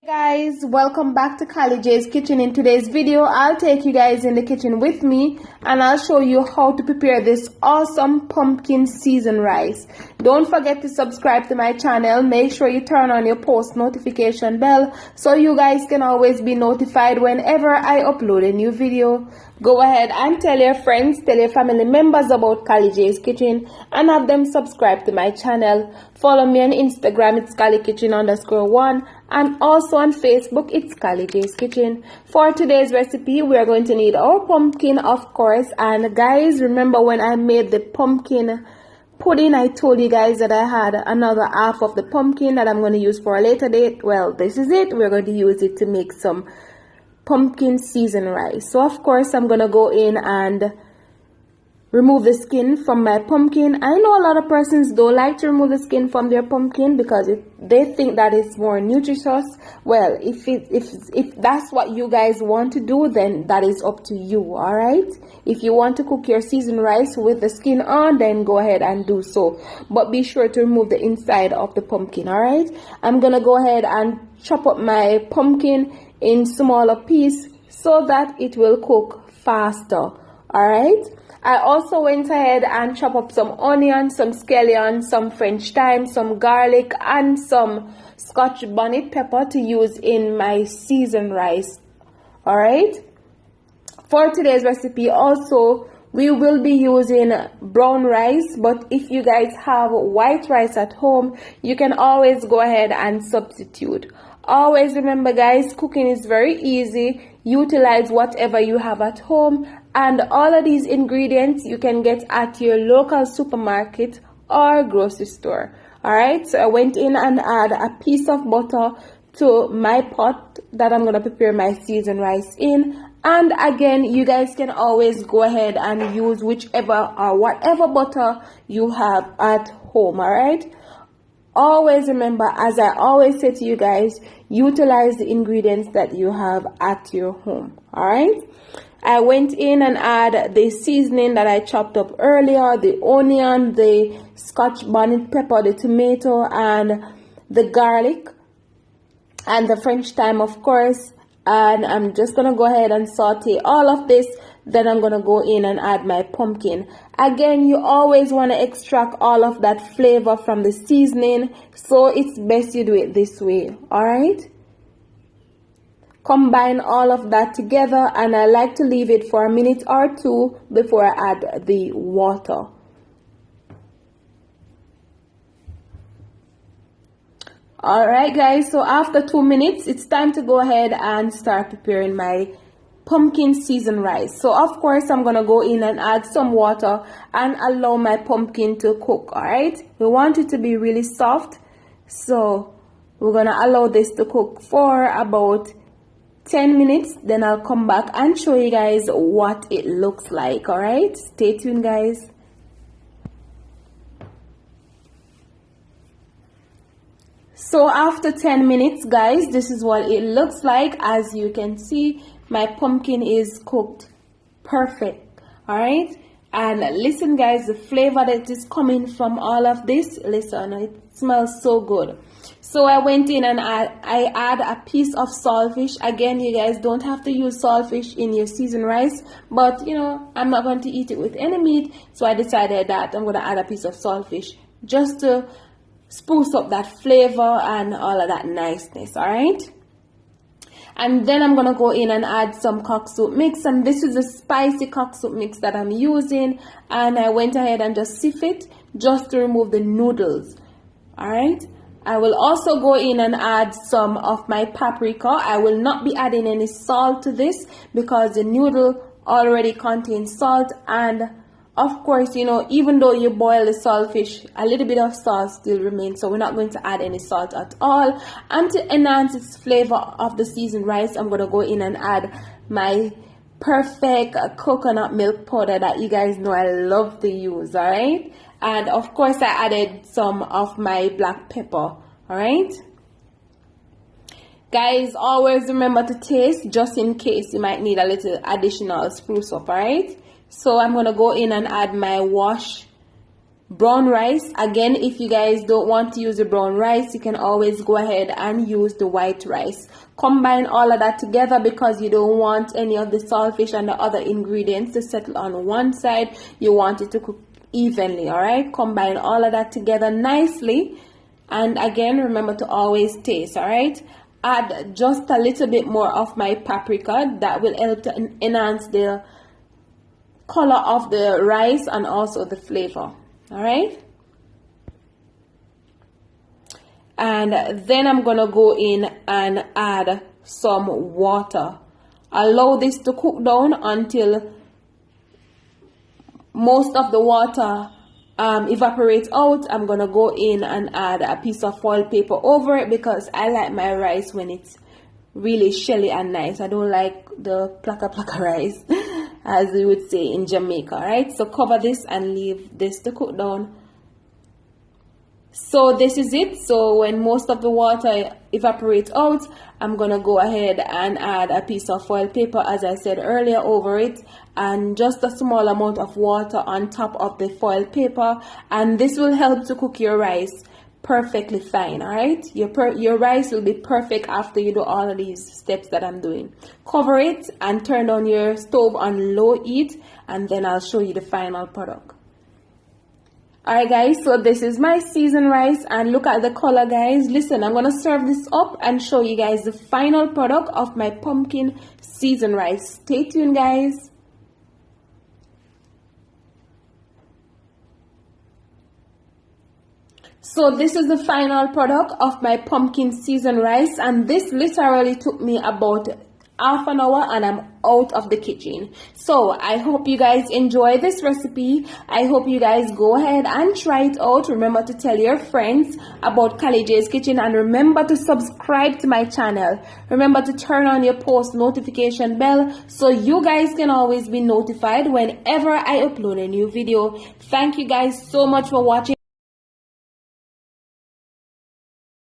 Guys, welcome back to Kylie J's Kitchen. In today's video, I'll take you guys in the kitchen with me and I'll show you how to prepare this awesome pumpkin seasoned rice. Don't forget to subscribe to my channel. Make sure you turn on your post notification bell so you guys can always be notified whenever I upload a new video. Go ahead and tell your friends, tell your family members about Kylie J's Kitchen and have them subscribe to my channel. Follow me on Instagram, it's KylieKitchen_1, and also on Facebook, it's Kylie J's Kitchen. For today's recipe, we are going to need our pumpkin, of course. And guys, remember when I made the pumpkin pudding, I told you guys that I had another half of the pumpkin that I'm going to use for a later date. Well, this is it. We're going to use it to make some pumpkin seasoned rice. So of course I'm gonna go in and remove the skin from my pumpkin. I know a lot of persons don't like to remove the skin from their pumpkin because they think that it's more nutritious. Well, if that's what you guys want to do, then that is up to you. All right, if you want to cook your seasoned rice with the skin on, then go ahead and do so, but be sure to remove the inside of the pumpkin. All right, I'm gonna go ahead and chop up my pumpkin in smaller pieces so that it will cook faster. All right, I also went ahead and chopped up some onion, some scallion, some French thyme, some garlic, and some Scotch bonnet pepper to use in my seasoned rice. All right, for today's recipe also we will be using brown rice, but if you guys have white rice at home, you can always go ahead and substitute. Always remember, guys, cooking is very easy. Utilize whatever you have at home, and all of these ingredients you can get at your local supermarket or grocery store. All right, so I went in and add a piece of butter to my pot that I'm going to prepare my seasoned rice in. And again, you guys can always go ahead and use whichever or whatever butter you have at home. All right, always remember, as I always say to you guys, utilize the ingredients that you have at your home. All right, I went in and add the seasoning that I chopped up earlier, the onion, the Scotch bonnet pepper, the tomato, and the garlic, and the French thyme, of course. And I'm just gonna go ahead and saute all of this. Then I'm gonna go in and add my pumpkin. Again, you always want to extract all of that flavor from the seasoning, so it's best you do it this way. All right, combine all of that together, and I like to leave it for a minute or two before I add the water. All right, guys, so after 2 minutes, it's time to go ahead and start preparing my pumpkin seasoned rice. So of course I'm gonna go in and add some water and allow my pumpkin to cook. All right, we want it to be really soft, so we're gonna allow this to cook for about 10 minutes. Then I'll come back and show you guys what it looks like. All right, stay tuned, guys. So after 10 minutes, guys, this is what it looks like. As you can see, my pumpkin is cooked perfect. All right, and listen, guys, the flavor that is coming from all of this, listen, it smells so good. So I went in and I add a piece of saltfish. Again, you guys don't have to use saltfish in your seasoned rice, but you know, I'm not going to eat it with any meat, so I decided that I'm going to add a piece of saltfish just to spruce up that flavor and all of that niceness. All right, and then I'm gonna go in and add some cock soup mix, and this is a spicy cock soup mix that I'm using, and I went ahead and just sieve it just to remove the noodles. All right, I will also go in and add some of my paprika. I will not be adding any salt to this because the noodle already contains salt, and of course, you know, even though you boil the saltfish, a little bit of salt still remains, so we're not going to add any salt at all. And to enhance its flavor of the seasoned rice, I'm going to go in and add my perfect coconut milk powder that you guys know I love to use. All right, and of course I added some of my black pepper. All right, guys, always remember to taste just in case you might need a little additional spruce up. All right, so I'm going to go in and add my wash brown rice. Again, if you guys don't want to use the brown rice, you can always go ahead and use the white rice. Combine all of that together because you don't want any of the saltfish and the other ingredients to settle on one side. You want it to cook evenly. All right, combine all of that together nicely, and again, remember to always taste. All right, add just a little bit more of my paprika. That will help to enhance the color of the rice and also the flavor. All right, and then I'm gonna go in and add some water. Allow this to cook down until most of the water evaporates out. I'm gonna go in and add a piece of foil paper over it because I like my rice when it's really shelly and nice. I don't like the plaka plaka rice as we would say in Jamaica. Right, so cover this and leave this to cook down. So this is it. So when most of the water evaporates out, I'm gonna go ahead and add a piece of foil paper, as I said earlier, over it, and just a small amount of water on top of the foil paper, and this will help to cook your rice perfectly fine. All right, your rice will be perfect after you do all of these steps that I'm doing. Cover it and turn on your stove on low heat, and then I'll show you the final product. Alright guys, so this is my seasoned rice, and look at the color, guys. Listen, I'm gonna serve this up and show you guys the final product of my pumpkin seasoned rice. Stay tuned, guys. So this is the final product of my pumpkin seasoned rice, and this literally took me about half an hour and I'm out of the kitchen. So I hope you guys enjoy this recipe. I hope you guys go ahead and try it out. Remember to tell your friends about Kali J's Kitchen, and remember to subscribe to my channel. Remember to turn on your post notification bell so you guys can always be notified whenever I upload a new video. Thank you guys so much for watching.